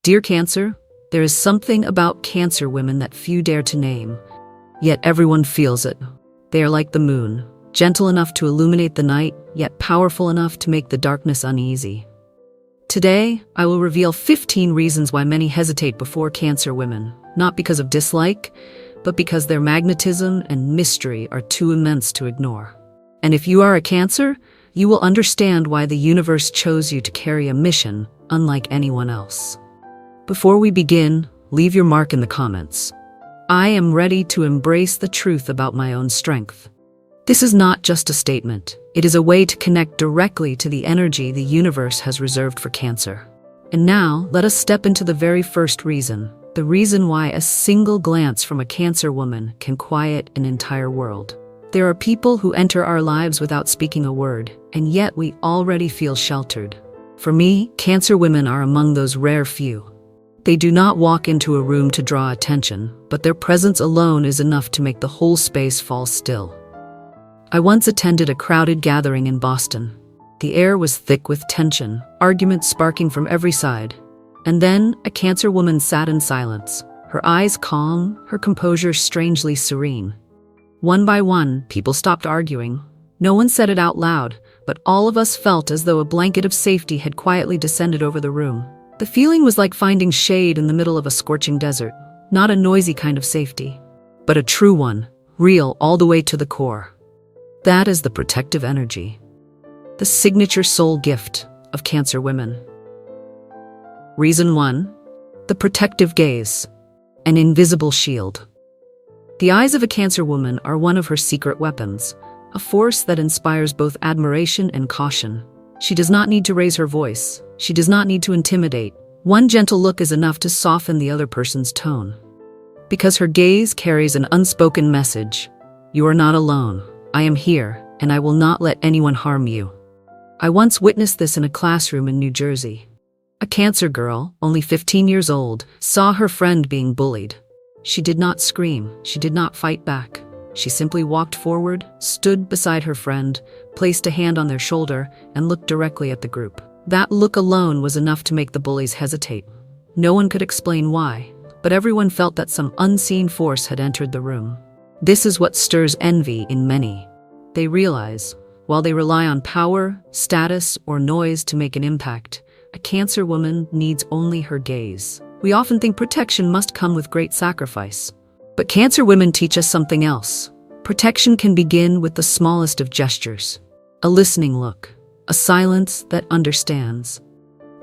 Dear Cancer, there is something about Cancer women that few dare to name, yet everyone feels it. They are like the moon, gentle enough to illuminate the night, yet powerful enough to make the darkness uneasy. Today, I will reveal 15 reasons why many hesitate before Cancer women, not because of dislike, but because their magnetism and mystery are too immense to ignore. And if you are a Cancer, you will understand why the universe chose you to carry a mission unlike anyone else. Before we begin, leave your mark in the comments. I am ready to embrace the truth about my own strength. This is not just a statement. It is a way to connect directly to the energy the universe has reserved for Cancer. And now, let us step into the very first reason, the reason why a single glance from a Cancer woman can quiet an entire world. There are people who enter our lives without speaking a word, and yet we already feel sheltered. For me, Cancer women are among those rare few. They do not walk into a room to draw attention, but their presence alone is enough to make the whole space fall still. I once attended a crowded gathering in Boston. The air was thick with tension, arguments sparking from every side. And then, a Cancer woman sat in silence, her eyes calm, her composure strangely serene. One by one, people stopped arguing. No one said it out loud, but all of us felt as though a blanket of safety had quietly descended over the room. The feeling was like finding shade in the middle of a scorching desert, not a noisy kind of safety, but a true one, real all the way to the core. That is the protective energy, the signature soul gift of Cancer women. Reason 1. The protective gaze, an invisible shield. The eyes of a Cancer woman are one of her secret weapons, a force that inspires both admiration and caution. She does not need to raise her voice. She does not need to intimidate. One gentle look is enough to soften the other person's tone. Because her gaze carries an unspoken message. You are not alone. I am here, and I will not let anyone harm you. I once witnessed this in a classroom in New Jersey. A Cancer girl, only 15 years old, saw her friend being bullied. She did not scream. She did not fight back. She simply walked forward, stood beside her friend, placed a hand on their shoulder, and looked directly at the group. That look alone was enough to make the bullies hesitate. No one could explain why, but everyone felt that some unseen force had entered the room. This is what stirs envy in many. They realize, while they rely on power, status, or noise to make an impact, a Cancer woman needs only her gaze. We often think protection must come with great sacrifice. But Cancer women teach us something else. Protection can begin with the smallest of gestures. A listening look, a silence that understands.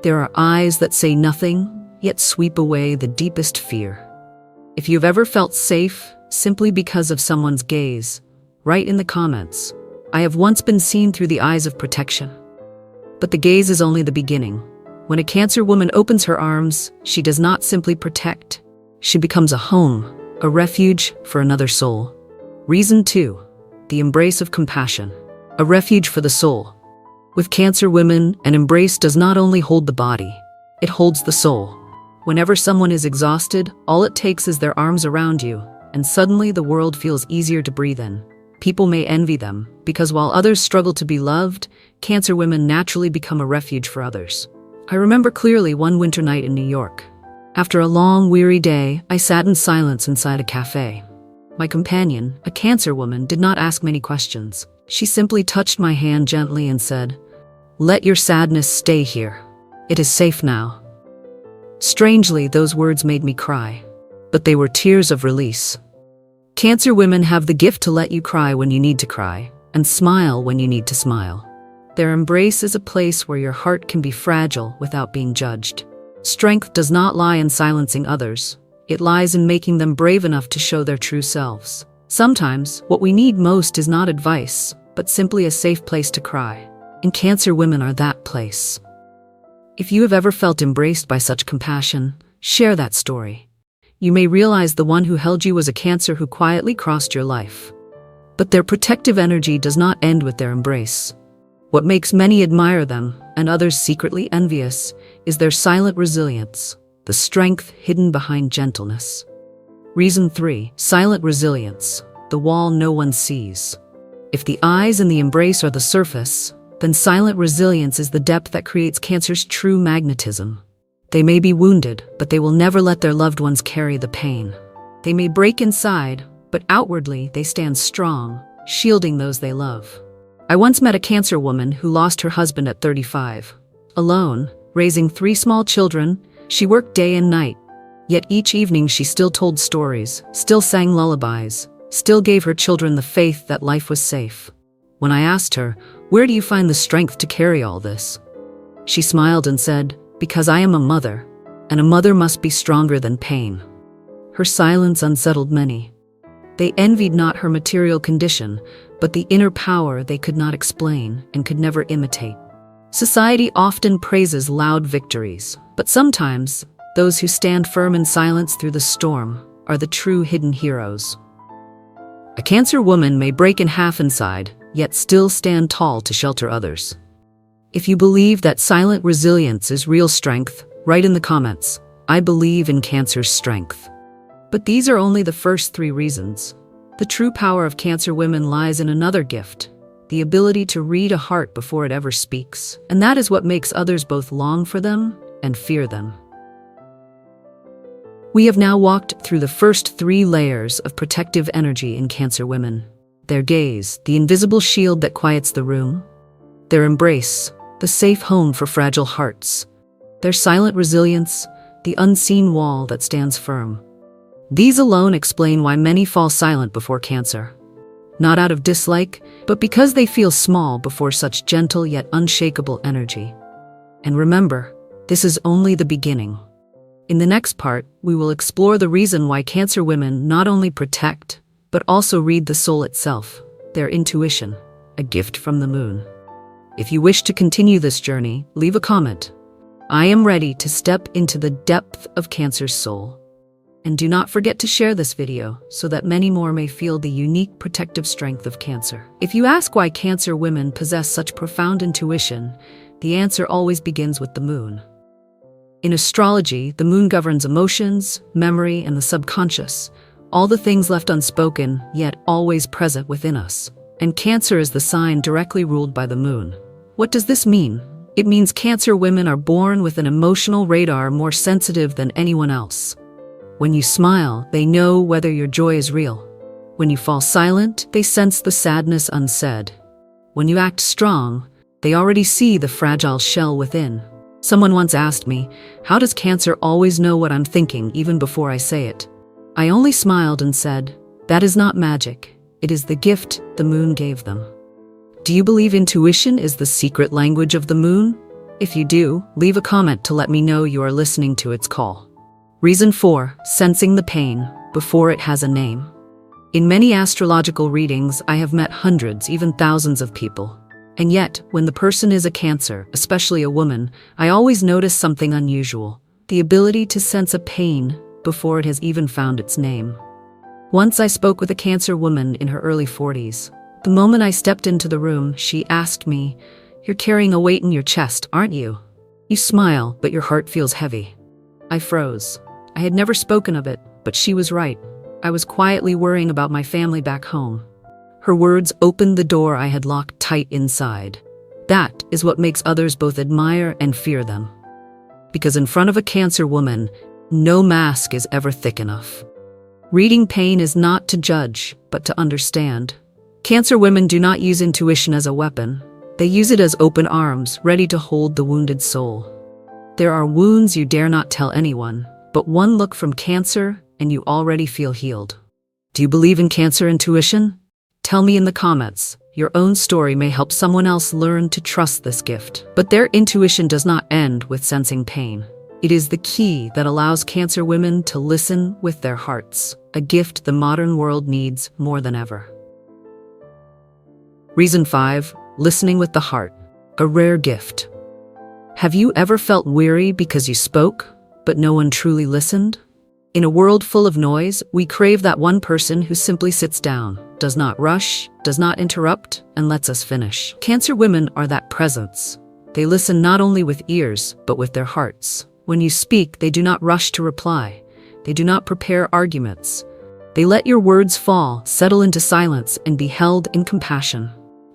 There are eyes that say nothing, yet sweep away the deepest fear. If you've ever felt safe simply because of someone's gaze, write in the comments. I have once been seen through the eyes of protection. But the gaze is only the beginning. When a Cancer woman opens her arms, she does not simply protect. She becomes a home, a refuge for another soul. Reason 2. The embrace of compassion, a refuge for the soul. With Cancer women, an embrace does not only hold the body, it holds the soul. Whenever someone is exhausted, all it takes is their arms around you, and suddenly the world feels easier to breathe in. People may envy them, because while others struggle to be loved, Cancer women naturally become a refuge for others. I remember clearly one winter night in New York. After a long, weary day, I sat in silence inside a cafe. My companion, a Cancer woman, did not ask many questions. She simply touched my hand gently and said, "Let your sadness stay here. It is safe now." Strangely, those words made me cry, but they were tears of release. Cancer women have the gift to let you cry when you need to cry, and smile when you need to smile. Their embrace is a place where your heart can be fragile without being judged. Strength does not lie in silencing others. It lies in making them brave enough to show their true selves. Sometimes, what we need most is not advice, but simply a safe place to cry. And Cancer women are that place. If you have ever felt embraced by such compassion, share that story. You may realize the one who held you was a Cancer who quietly crossed your life. But their protective energy does not end with their embrace. What makes many admire them, and others secretly envious, is their silent resilience, the strength hidden behind gentleness. Reason 3. Silent resilience, the wall no one sees. If the eyes and the embrace are the surface, then silent resilience is the depth that creates Cancer's true magnetism. They may be wounded, but they will never let their loved ones carry the pain. They may break inside, but outwardly they stand strong, shielding those they love. I once met a Cancer woman who lost her husband at 35. Alone, raising 3 small children, she worked day and night. Yet each evening she still told stories, still sang lullabies, still gave her children the faith that life was safe. When I asked her, "Where do you find the strength to carry all this?" she smiled and said, "Because I am a mother, and a mother must be stronger than pain." Her silence unsettled many. They envied not her material condition, but the inner power they could not explain and could never imitate. Society often praises loud victories, but sometimes those who stand firm in silence through the storm are the true hidden heroes. A Cancer woman may break in half inside, yet still stand tall to shelter others. If you believe that silent resilience is real strength, write in the comments, "I believe in Cancer's strength." But these are only the first 3 reasons. The true power of Cancer women lies in another gift, the ability to read a heart before it ever speaks, and that is what makes others both long for them and fear them. We have now walked through the first 3 layers of protective energy in Cancer women. Their gaze, the invisible shield that quiets the room. Their embrace, the safe home for fragile hearts. Their silent resilience, the unseen wall that stands firm. These alone explain why many fall silent before Cancer. Not out of dislike, but because they feel small before such gentle yet unshakable energy. And remember, this is only the beginning. In the next part, we will explore the reason why Cancer women not only protect, but also read the soul itself, their intuition, a gift from the moon. If you wish to continue this journey, leave a comment. I am ready to step into the depth of Cancer's soul. And do not forget to share this video so that many more may feel the unique protective strength of Cancer. If you ask why Cancer women possess such profound intuition, the answer always begins with the moon. In astrology, the moon governs emotions, memory, and the subconscious, all the things left unspoken, yet always present within us. And Cancer is the sign directly ruled by the moon. What does this mean? It means Cancer women are born with an emotional radar more sensitive than anyone else. When you smile, they know whether your joy is real. When you fall silent, they sense the sadness unsaid. When you act strong, they already see the fragile shell within. Someone once asked me, "How does Cancer always know what I'm thinking even before I say it?" I only smiled and said, "That is not magic. It is the gift the moon gave them." Do you believe intuition is the secret language of the moon? If you do, leave a comment to let me know you are listening to its call. Reason 4, sensing the pain before it has a name. In many astrological readings, I have met hundreds, even thousands of people. And yet, when the person is a Cancer, especially a woman, I always notice something unusual, the ability to sense a pain before it has even found its name. Once I spoke with a Cancer woman in her early 40s. The moment I stepped into the room, she asked me, "You're carrying a weight in your chest, aren't you? You smile, but your heart feels heavy." I froze. I had never spoken of it, but she was right. I was quietly worrying about my family back home. Her words opened the door I had locked tight inside. That is what makes others both admire and fear them. Because in front of a Cancer woman, no mask is ever thick enough. Reading pain is not to judge, but to understand. Cancer women do not use intuition as a weapon. They use it as open arms, ready to hold the wounded soul. There are wounds you dare not tell anyone, but one look from Cancer and you already feel healed. Do you believe in Cancer intuition? Tell me in the comments. Your own story may help someone else learn to trust this gift. But their intuition does not end with sensing pain. It is the key that allows Cancer women to listen with their hearts, a gift the modern world needs more than ever. Reason 5, listening with the heart, a rare gift. Have you ever felt weary because you spoke, but no one truly listened? In a world full of noise, we crave that one person who simply sits down, does not rush, does not interrupt, and lets us finish. Cancer women are that presence. They listen not only with ears, but with their hearts. When you speak, they do not rush to reply. They do not prepare arguments. They let your words fall, settle into silence, and be held in compassion.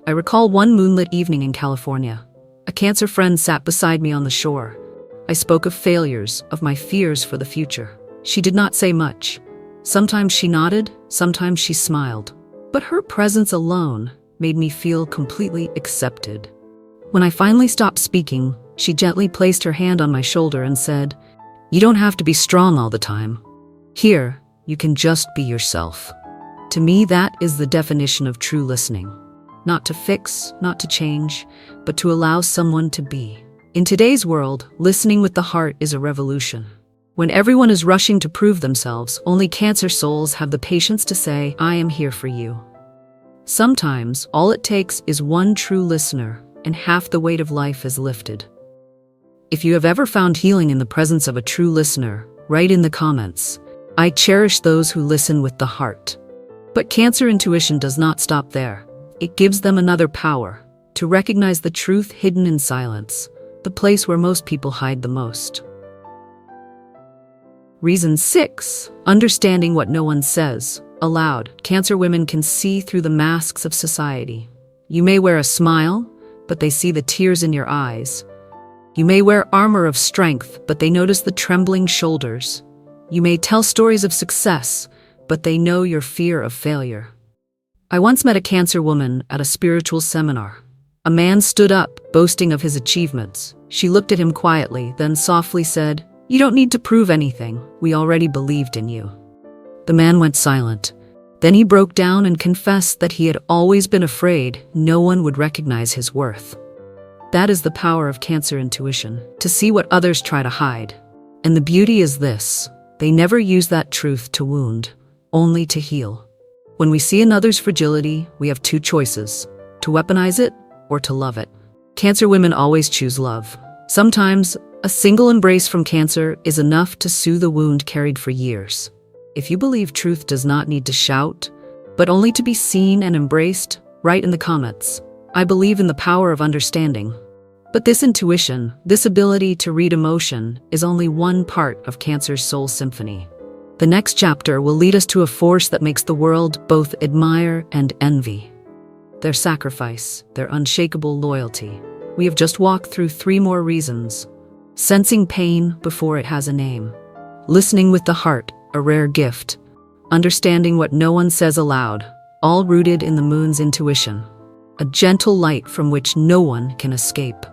I recall one moonlit evening in California. A Cancer friend sat beside me on the shore. I spoke of failures, of my fears for the future. She did not say much. Sometimes she nodded, sometimes she smiled. But her presence alone made me feel completely accepted. When I finally stopped speaking, she gently placed her hand on my shoulder and said, "You don't have to be strong all the time. Here, you can just be yourself." To me, that is the definition of true listening. Not to fix, not to change, but to allow someone to be. In today's world, listening with the heart is a revolution. When everyone is rushing to prove themselves, only Cancer souls have the patience to say, "I am here for you." Sometimes, all it takes is one true listener, and half the weight of life is lifted. If you have ever found healing in the presence of a true listener, write in the comments. I cherish those who listen with the heart. But Cancer intuition does not stop there. It gives them another power, to recognize the truth hidden in silence, the place where most people hide the most. Reason 6. Understanding what no one says aloud. Cancer women can see through the masks of society. You may wear a smile, but they see the tears in your eyes. You may wear armor of strength, but they notice the trembling shoulders. You may tell stories of success, but they know your fear of failure. I once met a Cancer woman at a spiritual seminar. A man stood up, boasting of his achievements. She looked at him quietly, then softly said, "You don't need to prove anything. We already believed in you." The man went silent. Then he broke down and confessed that he had always been afraid no one would recognize his worth. That is the power of Cancer intuition, to see what others try to hide. And the beauty is this: they never use that truth to wound, only to heal. When we see another's fragility, we have two choices: to weaponize it or to love it. Cancer women always choose love. Sometimes, a single embrace from Cancer is enough to soothe a wound carried for years. If you believe truth does not need to shout, but only to be seen and embraced, write in the comments. I believe in the power of understanding. But this intuition, this ability to read emotion, is only one part of Cancer's soul symphony. The next chapter will lead us to a force that makes the world both admire and envy. Their sacrifice, their unshakable loyalty. We have just walked through 3 more reasons. Sensing pain before it has a name. Listening with the heart, a rare gift. Understanding what no one says aloud, all rooted in the moon's intuition. A gentle light from which no one can escape.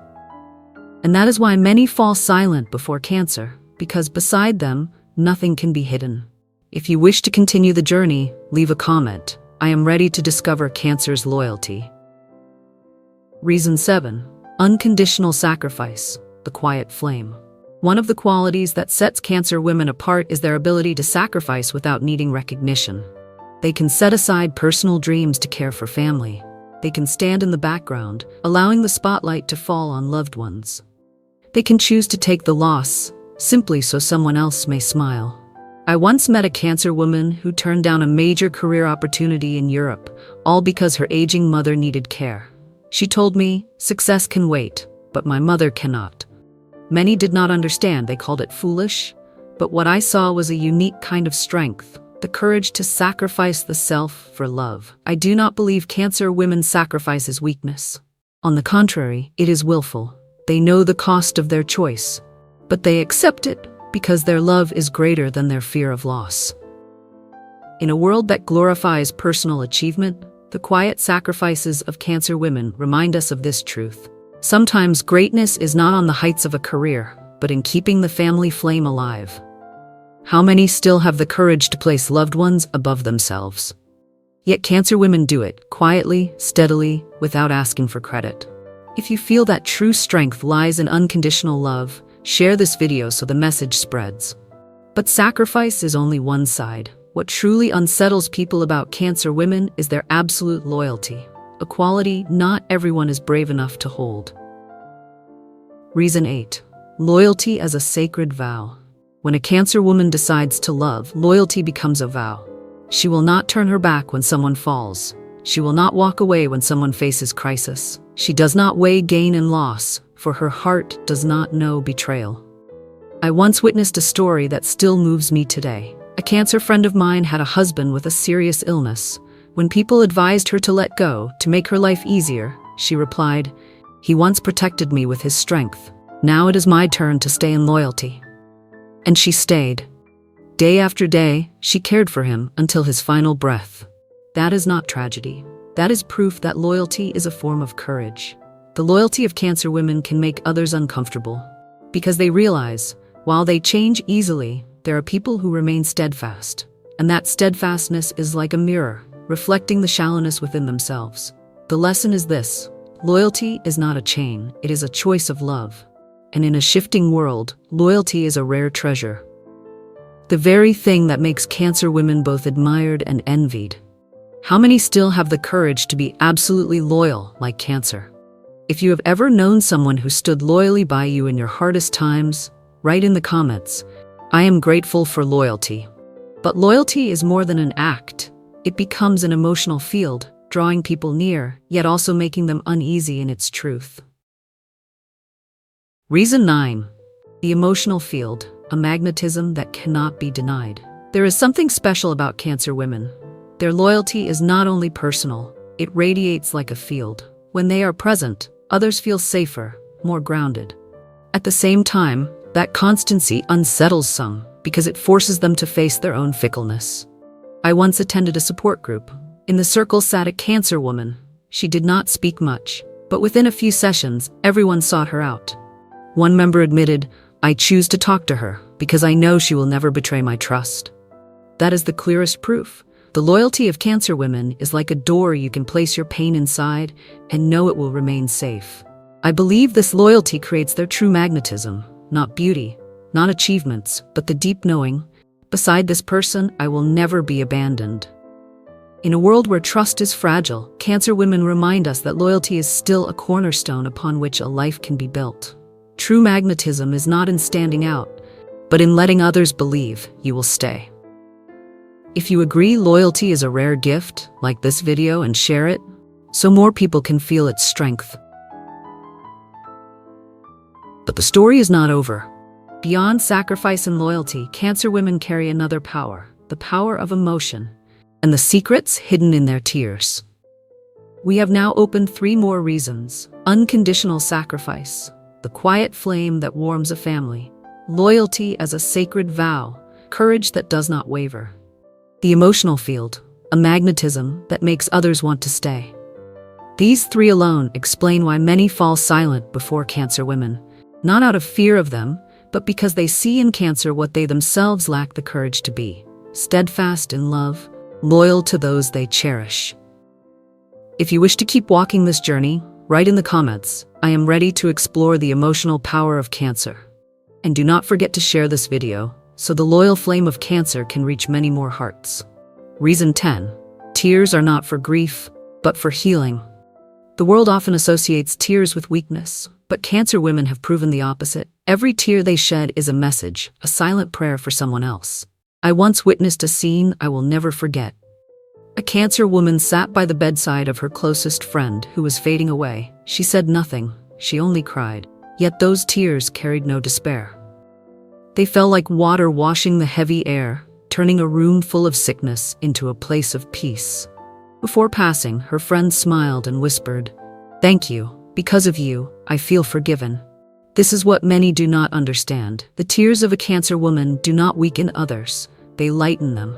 And that is why many fall silent before Cancer, because beside them, nothing can be hidden. If you wish to continue the journey, leave a comment. I am ready to discover Cancer's loyalty. Reason 7. Unconditional sacrifice, the quiet flame. One of the qualities that sets Cancer women apart is their ability to sacrifice without needing recognition. They can set aside personal dreams to care for family. They can stand in the background, allowing the spotlight to fall on loved ones. They can choose to take the loss, simply so someone else may smile. I once met a Cancer woman who turned down a major career opportunity in Europe, all because her aging mother needed care. She told me, "Success can wait, but my mother cannot." Many did not understand, they called it foolish, but what I saw was a unique kind of strength, the courage to sacrifice the self for love. I do not believe Cancer women's sacrifice is weakness. On the contrary, it is willful. They know the cost of their choice, but they accept it because their love is greater than their fear of loss. In a world that glorifies personal achievement, the quiet sacrifices of Cancer women remind us of this truth. Sometimes greatness is not on the heights of a career, but in keeping the family flame alive. How many still have the courage to place loved ones above themselves? Yet Cancer women do it, quietly, steadily, without asking for credit. If you feel that true strength lies in unconditional love, share this video so the message spreads. But sacrifice is only one side. What truly unsettles people about Cancer women is their absolute loyalty, a quality not everyone is brave enough to hold. Reason 8. Loyalty as a sacred vow. When a Cancer woman decides to love, loyalty becomes a vow. She will not turn her back when someone falls. She will not walk away when someone faces crisis. She does not weigh gain and loss, for her heart does not know betrayal. I once witnessed a story that still moves me today. A Cancer friend of mine had a husband with a serious illness. When people advised her to let go, to make her life easier, she replied, "He once protected me with his strength. Now it is my turn to stay in loyalty. And she stayed. Day after day, she cared for him until his final breath. That is not tragedy. That is proof that loyalty is a form of courage. The loyalty of Cancer women can make others uncomfortable because they realize, while they change easily, there are people who remain steadfast. And that steadfastness is like a mirror, reflecting the shallowness within themselves. The lesson is this: loyalty is not a chain, it is a choice of love. And in a shifting world, loyalty is a rare treasure. The very thing that makes Cancer women both admired and envied. How many still have the courage to be absolutely loyal like Cancer? If you have ever known someone who stood loyally by you in your hardest times, write in the comments, "I am grateful for loyalty." But loyalty is more than an act. It becomes an emotional field, drawing people near, yet also making them uneasy in its truth. Reason 9. The emotional field, a magnetism that cannot be denied. There is something special about Cancer women. Their loyalty is not only personal, it radiates like a field. When they are present, others feel safer, more grounded. At the same time, that constancy unsettles some because it forces them to face their own fickleness. I once attended a support group. In the circle sat a Cancer woman. She did not speak much, but within a few sessions, everyone sought her out. One member admitted, "I choose to talk to her because I know she will never betray my trust." That is the clearest proof. The loyalty of Cancer women is like a door you can place your pain inside and know it will remain safe. I believe this loyalty creates their true magnetism, not beauty, not achievements, but the deep knowing, beside this person, I will never be abandoned. In a world where trust is fragile, Cancer women remind us that loyalty is still a cornerstone upon which a life can be built. True magnetism is not in standing out, but in letting others believe you will stay. If you agree loyalty is a rare gift, like this video and share it, so more people can feel its strength. But the story is not over. Beyond sacrifice and loyalty, Cancer women carry another power, the power of emotion, and the secrets hidden in their tears. We have now opened 3 more reasons: unconditional sacrifice, the quiet flame that warms a family; loyalty as a sacred vow; courage that does not waver; the emotional field, a magnetism that makes others want to stay. These 3 alone explain why many fall silent before Cancer women, not out of fear of them, but because they see in Cancer what they themselves lack the courage to be: steadfast in love, loyal to those they cherish. If you wish to keep walking this journey, write in the comments, "I am ready to explore the emotional power of Cancer." And do not forget to share this video, so the loyal flame of Cancer can reach many more hearts. Reason 10. Tears are not for grief, but for healing. The world often associates tears with weakness, but Cancer women have proven the opposite. Every tear they shed is a message, a silent prayer for someone else. I once witnessed a scene I will never forget. A Cancer woman sat by the bedside of her closest friend who was fading away. She said nothing, she only cried. Yet those tears carried no despair. They fell like water washing the heavy air, turning a room full of sickness into a place of peace. Before passing, her friend smiled and whispered, "Thank you. Because of you, I feel forgiven." This is what many do not understand. The tears of a Cancer woman do not weaken others, they lighten them.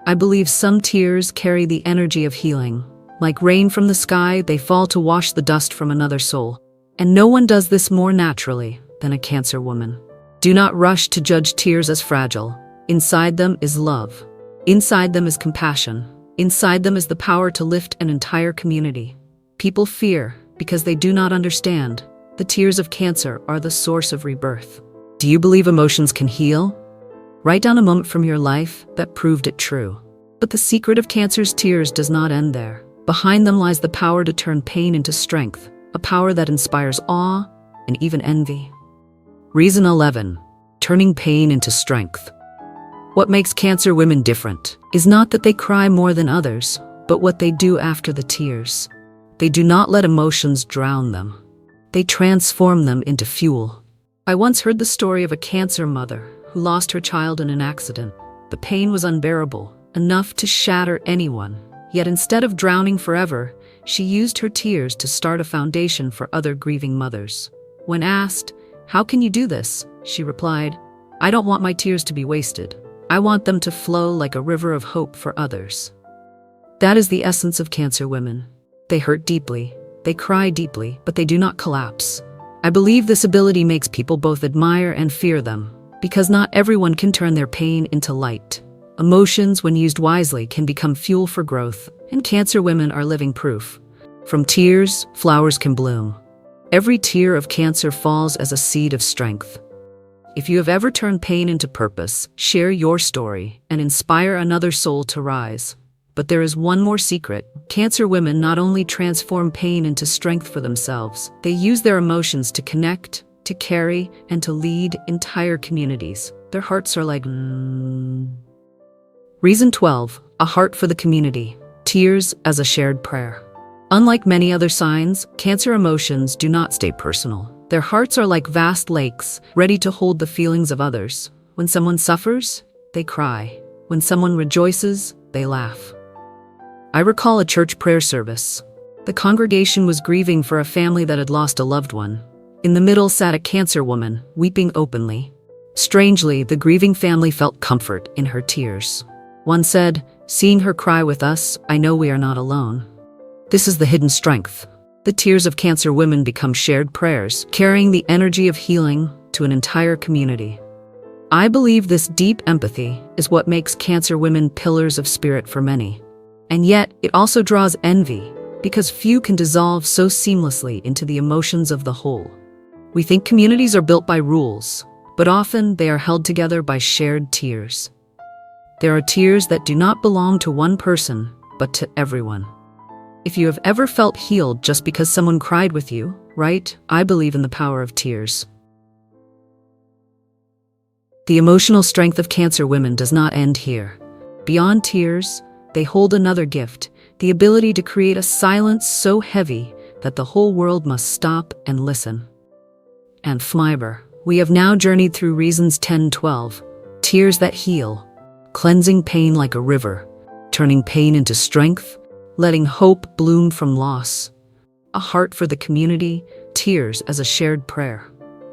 I believe some tears carry the energy of healing. Like rain from the sky, they fall to wash the dust from another soul. And no one does this more naturally than a Cancer woman. Do not rush to judge tears as fragile. Inside them is love. Inside them is compassion. Inside them is the power to lift an entire community. People fear because they do not understand. The tears of Cancer are the source of rebirth. Do you believe emotions can heal? Write down a moment from your life that proved it true. But the secret of Cancer's tears does not end there. Behind them lies the power to turn pain into strength, a power that inspires awe and even envy. Reason 11. Turning pain into strength. What makes Cancer women different is not that they cry more than others, but what they do after the tears. They do not let emotions drown them. They transform them into fuel. I once heard the story of a Cancer mother who lost her child in an accident. The pain was unbearable, enough to shatter anyone. Yet instead of drowning forever, she used her tears to start a foundation for other grieving mothers. When asked, "How can you do this?" she replied. "I don't want my tears to be wasted. I want them to flow like a river of hope for others." That is the essence of Cancer women. They hurt deeply, they cry deeply, but they do not collapse. I believe this ability makes people both admire and fear them, because not everyone can turn their pain into light. Emotions, when used wisely, can become fuel for growth, and Cancer women are living proof. From tears, flowers can bloom. Every tear of Cancer falls as a seed of strength. If you have ever turned pain into purpose, share your story and inspire another soul to rise. But there is one more secret. Cancer women not only transform pain into strength for themselves, they use their emotions to connect, to carry, and to lead entire communities. Their hearts are like... Reason 12. A heart for the community. Tears as a shared prayer. Unlike many other signs, Cancer emotions do not stay personal. Their hearts are like vast lakes, ready to hold the feelings of others. When someone suffers, they cry. When someone rejoices, they laugh. I recall a church prayer service. The congregation was grieving for a family that had lost a loved one. In the middle sat a Cancer woman, weeping openly. Strangely, the grieving family felt comfort in her tears. One said, "Seeing her cry with us, I know we are not alone." This is the hidden strength. The tears of Cancer women become shared prayers, carrying the energy of healing to an entire community. I believe this deep empathy is what makes Cancer women pillars of spirit for many. And yet, it also draws envy, because few can dissolve so seamlessly into the emotions of the whole. We think communities are built by rules, but often they are held together by shared tears. There are tears that do not belong to one person, but to everyone. If you have ever felt healed just because someone cried with you, right? I believe in the power of tears. The emotional strength of Cancer women does not end here. Beyond tears, they hold another gift, the ability to create a silence so heavy that the whole world must stop and listen. And fiber. We have now journeyed through reasons 10-12, tears that heal, cleansing pain like a river, turning pain into strength, letting hope bloom from loss, a heart for the community, tears as a shared prayer.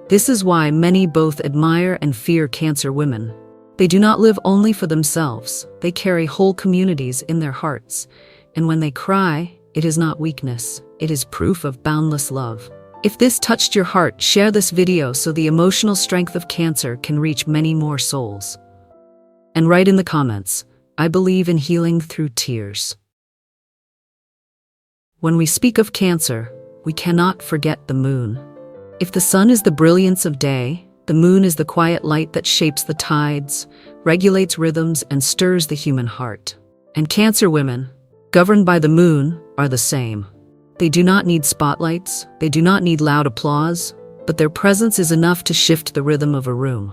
This is why many both admire and fear Cancer women. They do not live only for themselves, they carry whole communities in their hearts, and when they cry, it is not weakness, it is proof of boundless love. If this touched your heart, share this video so the emotional strength of Cancer can reach many more souls. And write in the comments, "I believe in healing through tears." When we speak of Cancer, we cannot forget the moon. If the sun is the brilliance of day, the moon is the quiet light that shapes the tides, regulates rhythms, and stirs the human heart. And Cancer women, governed by the moon, are the same. They do not need spotlights, they do not need loud applause, but their presence is enough to shift the rhythm of a room.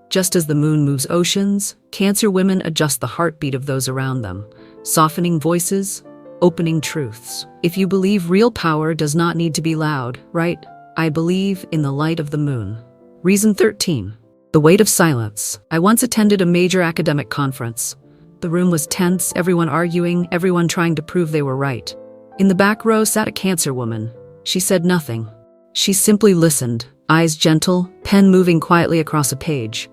Just as the moon moves oceans, Cancer women adjust the heartbeat of those around them, softening voices, opening truths. If you believe real power does not need to be loud, right? I believe in the light of the moon. Reason 13. The weight of silence. I once attended a major academic conference. The room was tense, everyone arguing, everyone trying to prove they were right. In the back row sat a Cancer woman. She said nothing. She simply listened, eyes gentle, pen moving quietly across a page.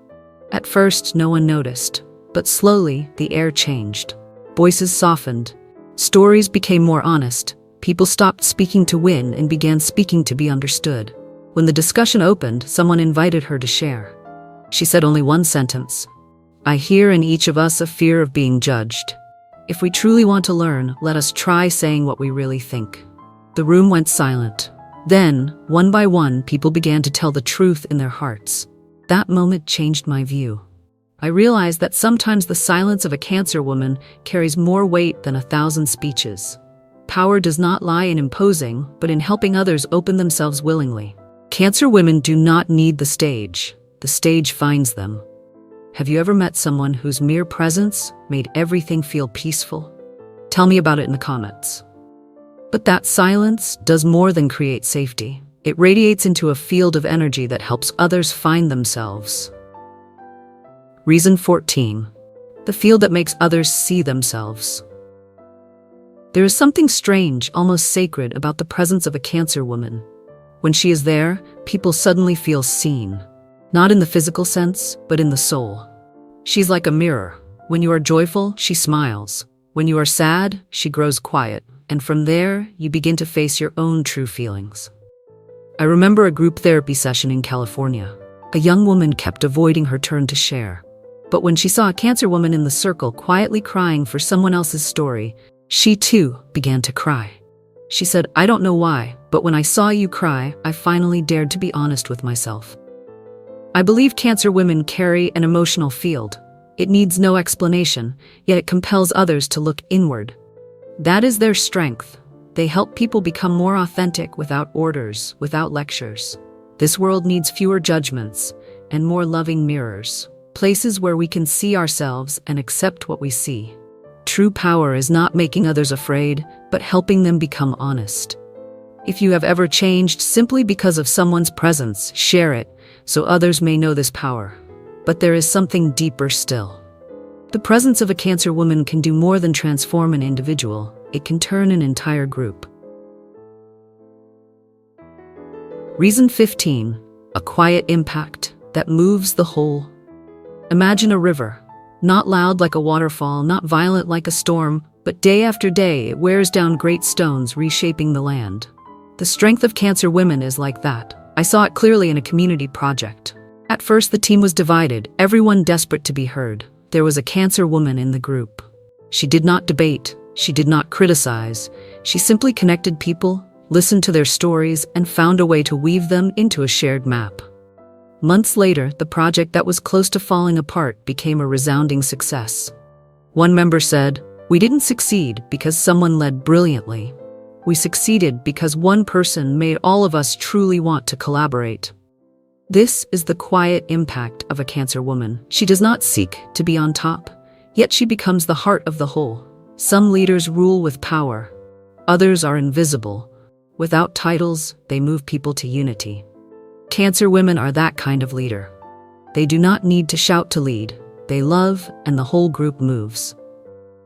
At first, no one noticed, but slowly, the air changed. Voices softened. Stories became more honest. People stopped speaking to win and began speaking to be understood. When the discussion opened, someone invited her to share. She said only one sentence. "I hear in each of us a fear of being judged. If we truly want to learn, let us try saying what we really think." The room went silent. Then, one by one, people began to tell the truth in their hearts. That moment changed my view. I realized that sometimes the silence of a Cancer woman carries more weight than 1,000 speeches. Power does not lie in imposing, but in helping others open themselves willingly. Cancer women do not need the stage finds them. Have you ever met someone whose mere presence made everything feel peaceful? Tell me about it in the comments. But that silence does more than create safety. It radiates into a field of energy that helps others find themselves. Reason 14. The field that makes others see themselves. There is something strange, almost sacred, about the presence of a Cancer woman. When she is there, people suddenly feel seen. Not in the physical sense, but in the soul. She's like a mirror. When you are joyful, she smiles. When you are sad, she grows quiet. And from there, you begin to face your own true feelings. I remember a group therapy session in California. A young woman kept avoiding her turn to share. But when she saw a Cancer woman in the circle quietly crying for someone else's story, she too began to cry. She said, "I don't know why, but when I saw you cry, I finally dared to be honest with myself." I believe Cancer women carry an emotional field. It needs no explanation, yet it compels others to look inward. That is their strength. They help people become more authentic without orders, without lectures. This world needs fewer judgments and more loving mirrors, places where we can see ourselves and accept what we see. True power is not making others afraid, but helping them become honest. If you have ever changed simply because of someone's presence, share it, so others may know this power. But there is something deeper still. The presence of a Cancer woman can do more than transform an individual. It can turn an entire group. Reason 15. A quiet impact that moves the whole. Imagine a river. Not loud like a waterfall, not violent like a storm, but day after day it wears down great stones, reshaping the land. The strength of Cancer women is like that. I saw it clearly in a community project. At first the team was divided, everyone desperate to be heard. There was a Cancer woman in the group. She did not debate, she did not criticize. She simply connected people, listened to their stories, and found a way to weave them into a shared map. Months later, the project that was close to falling apart became a resounding success. One member said, "We didn't succeed because someone led brilliantly. We succeeded because one person made all of us truly want to collaborate." This is the quiet impact of a Cancer woman. She does not seek to be on top, yet she becomes the heart of the whole. Some leaders rule with power. Others are invisible. Without titles, they move people to unity. Cancer women are that kind of leader. They do not need to shout to lead. They love, and the whole group moves.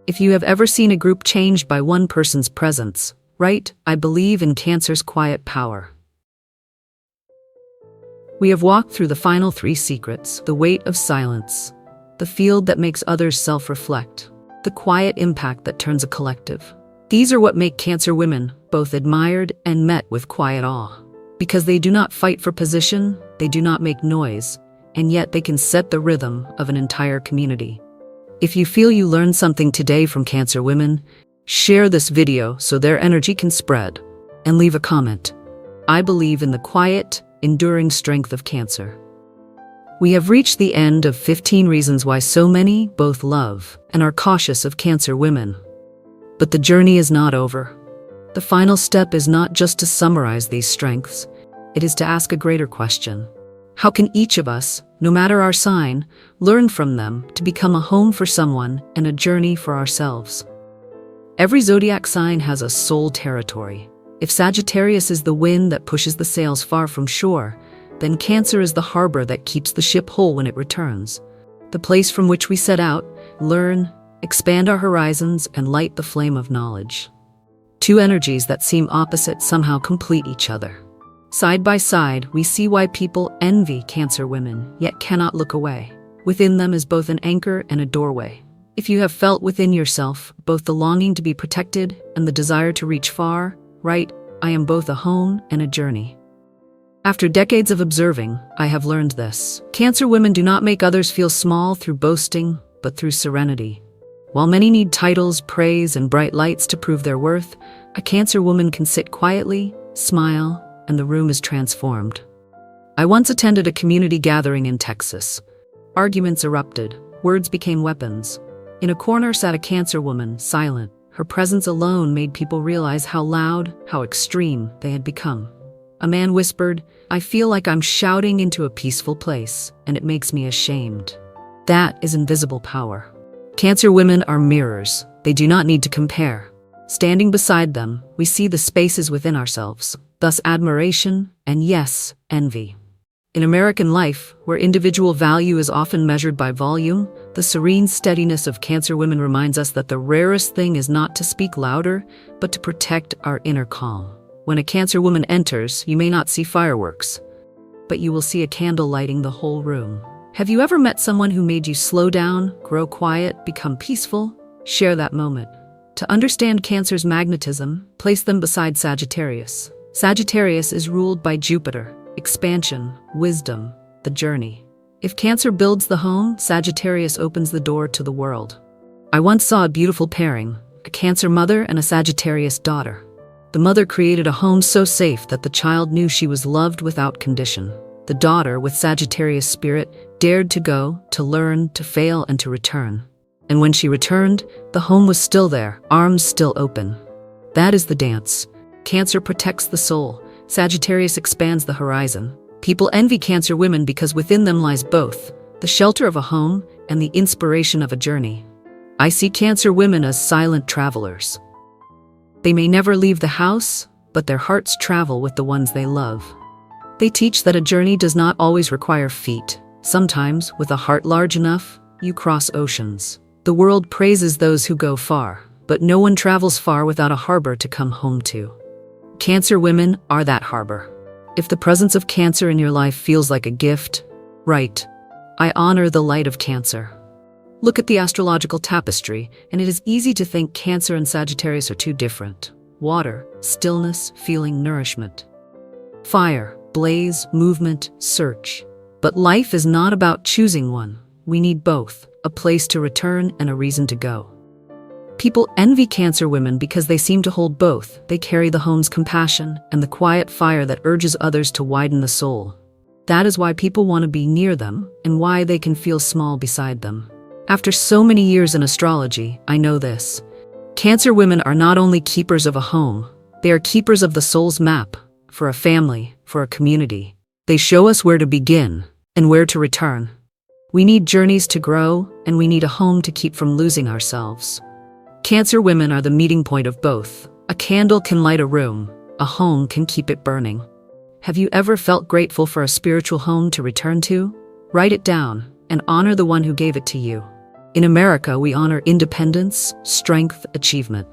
If you have ever seen a group changed by one person's presence, right, I believe in Cancer's quiet power. We have walked through the final 3 secrets: the weight of silence, the field that makes others self-reflect, the quiet impact that turns a collective. These are what make Cancer women both admired and met with quiet awe. Because they do not fight for position, they do not make noise, and yet they can set the rhythm of an entire community. If you feel you learned something today from Cancer women, share this video so their energy can spread, and leave a comment. I believe in the quiet, enduring strength of Cancer. We have reached the end of 15 reasons why so many both love and are cautious of Cancer women. But the journey is not over. The final step is not just to summarize these strengths, it is to ask a greater question. How can each of us, no matter our sign, learn from them to become a home for someone and a journey for ourselves? Every zodiac sign has a soul territory. If Sagittarius is the wind that pushes the sails far from shore, then Cancer is the harbor that keeps the ship whole when it returns. The place from which we set out, learn, expand our horizons, and light the flame of knowledge. 2 energies that seem opposite somehow complete each other. Side by side, we see why people envy Cancer women, yet cannot look away. Within them is both an anchor and a doorway. If you have felt within yourself both the longing to be protected and the desire to reach far, right, I am both a home and a journey. After decades of observing, I have learned this. Cancer women do not make others feel small through boasting, but through serenity. While many need titles, praise, and bright lights to prove their worth, a Cancer woman can sit quietly, smile, and the room is transformed. I once attended a community gathering in Texas. Arguments erupted. Words became weapons. In a corner sat a Cancer woman, silent. Her presence alone made people realize how loud, how extreme they had become. A man whispered, "I feel like I'm shouting into a peaceful place, and it makes me ashamed." That is invisible power. Cancer women are mirrors. They do not need to compare. Standing beside them, we see the spaces within ourselves, thus admiration and, yes, envy. In American life, where individual value is often measured by volume, the serene steadiness of Cancer women reminds us that the rarest thing is not to speak louder, but to protect our inner calm. When a Cancer woman enters, you may not see fireworks, but you will see a candle lighting the whole room. Have you ever met someone who made you slow down, grow quiet, become peaceful? Share that moment. To understand Cancer's magnetism, place them beside Sagittarius. Sagittarius is ruled by Jupiter, expansion, wisdom, the journey. If Cancer builds the home, Sagittarius opens the door to the world. I once saw a beautiful pairing, a Cancer mother and a Sagittarius daughter. The mother created a home so safe that the child knew she was loved without condition. The daughter, with Sagittarius spirit, dared to go, to learn, to fail, and to return. And when she returned, the home was still there, arms still open. That is the dance. Cancer protects the soul. Sagittarius expands the horizon. People envy Cancer women because within them lies both, the shelter of a home and the inspiration of a journey. I see Cancer women as silent travelers. They may never leave the house, but their hearts travel with the ones they love. They teach that a journey does not always require feet. Sometimes, with a heart large enough, you cross oceans. The world praises those who go far, but no one travels far without a harbor to come home to. Cancer women are that harbor. If the presence of Cancer in your life feels like a gift, write, "I honor the light of Cancer." Look at the astrological tapestry, and it is easy to think Cancer and Sagittarius are too different. Water, stillness, feeling, nourishment. Fire, blaze, movement, search. But life is not about choosing one. We need both, a place to return and a reason to go. People envy Cancer women because they seem to hold both. They carry the home's compassion and the quiet fire that urges others to widen the soul. That is why people want to be near them and why they can feel small beside them. After so many years in astrology, I know this. Cancer women are not only keepers of a home, they are keepers of the soul's map, for a family, for a community. They show us where to begin and where to return. We need journeys to grow, and we need a home to keep from losing ourselves. Cancer women are the meeting point of both. A candle can light a room, a home can keep it burning. Have you ever felt grateful for a spiritual home to return to? Write it down and honor the one who gave it to you. In America, we honor independence, strength, achievement.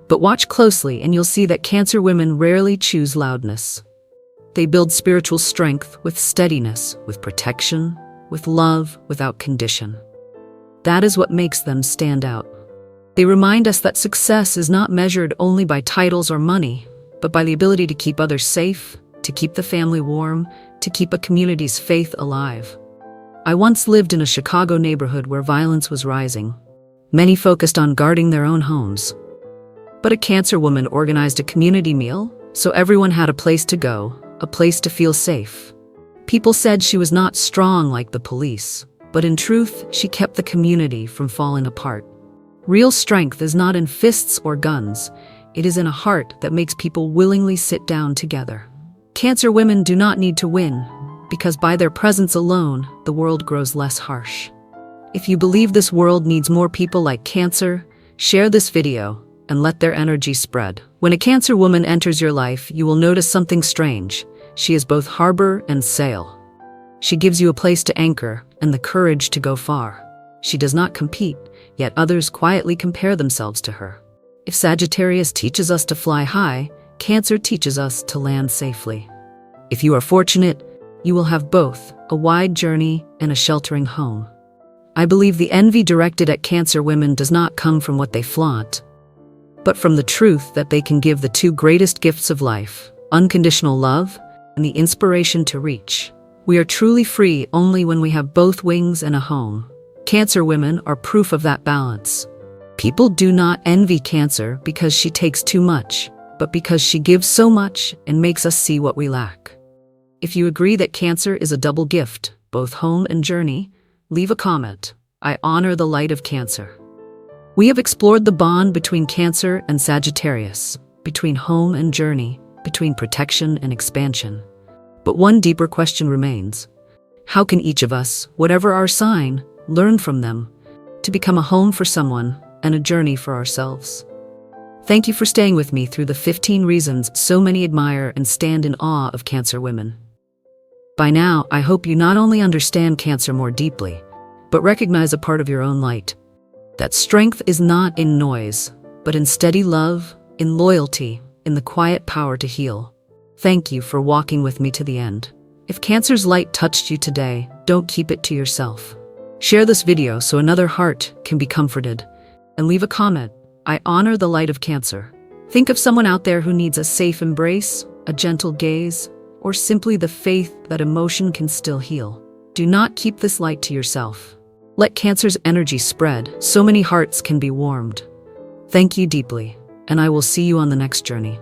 But watch closely and you'll see that Cancer women rarely choose loudness. They build spiritual strength with steadiness, with protection, with love, without condition. That is what makes them stand out. They remind us that success is not measured only by titles or money, but by the ability to keep others safe, to keep the family warm, to keep a community's faith alive. I once lived in a Chicago neighborhood where violence was rising. Many focused on guarding their own homes. But a Cancer woman organized a community meal, so everyone had a place to go, a place to feel safe. People said she was not strong like the police, but in truth, she kept the community from falling apart. Real strength is not in fists or guns. It is in a heart that makes people willingly sit down together. Cancer women do not need to win, because by their presence alone, the world grows less harsh. If you believe this world needs more people like Cancer, share this video and let their energy spread. When a Cancer woman enters your life, you will notice something strange. She is both harbor and sail. She gives you a place to anchor and the courage to go far. She does not compete, yet others quietly compare themselves to her. If Sagittarius teaches us to fly high, Cancer teaches us to land safely. If you are fortunate, you will have both, a wide journey and a sheltering home. I believe the envy directed at Cancer women does not come from what they flaunt, but from the truth that they can give the two greatest gifts of life, unconditional love and the inspiration to reach. We are truly free only when we have both wings and a home. Cancer women are proof of that balance. People do not envy Cancer because she takes too much, but because she gives so much and makes us see what we lack. If you agree that Cancer is a double gift, both home and journey, leave a comment. I honor the light of Cancer. We have explored the bond between Cancer and Sagittarius, between home and journey, between protection and expansion. But one deeper question remains. How can each of us, whatever our sign, learn from them to become a home for someone and a journey for ourselves? Thank you for staying with me through the 15 reasons so many admire and stand in awe of Cancer women. By now, I hope you not only understand Cancer more deeply, but recognize a part of your own light. That strength is not in noise, but in steady love, in loyalty, in the quiet power to heal. Thank you for walking with me to the end. If Cancer's light touched you today, don't keep it to yourself. Share this video so another heart can be comforted. And leave a comment. I honor the light of Cancer. Think of someone out there who needs a safe embrace, a gentle gaze, or simply the faith that emotion can still heal. Do not keep this light to yourself. Let Cancer's energy spread so many hearts can be warmed. Thank you deeply, and I will see you on the next journey.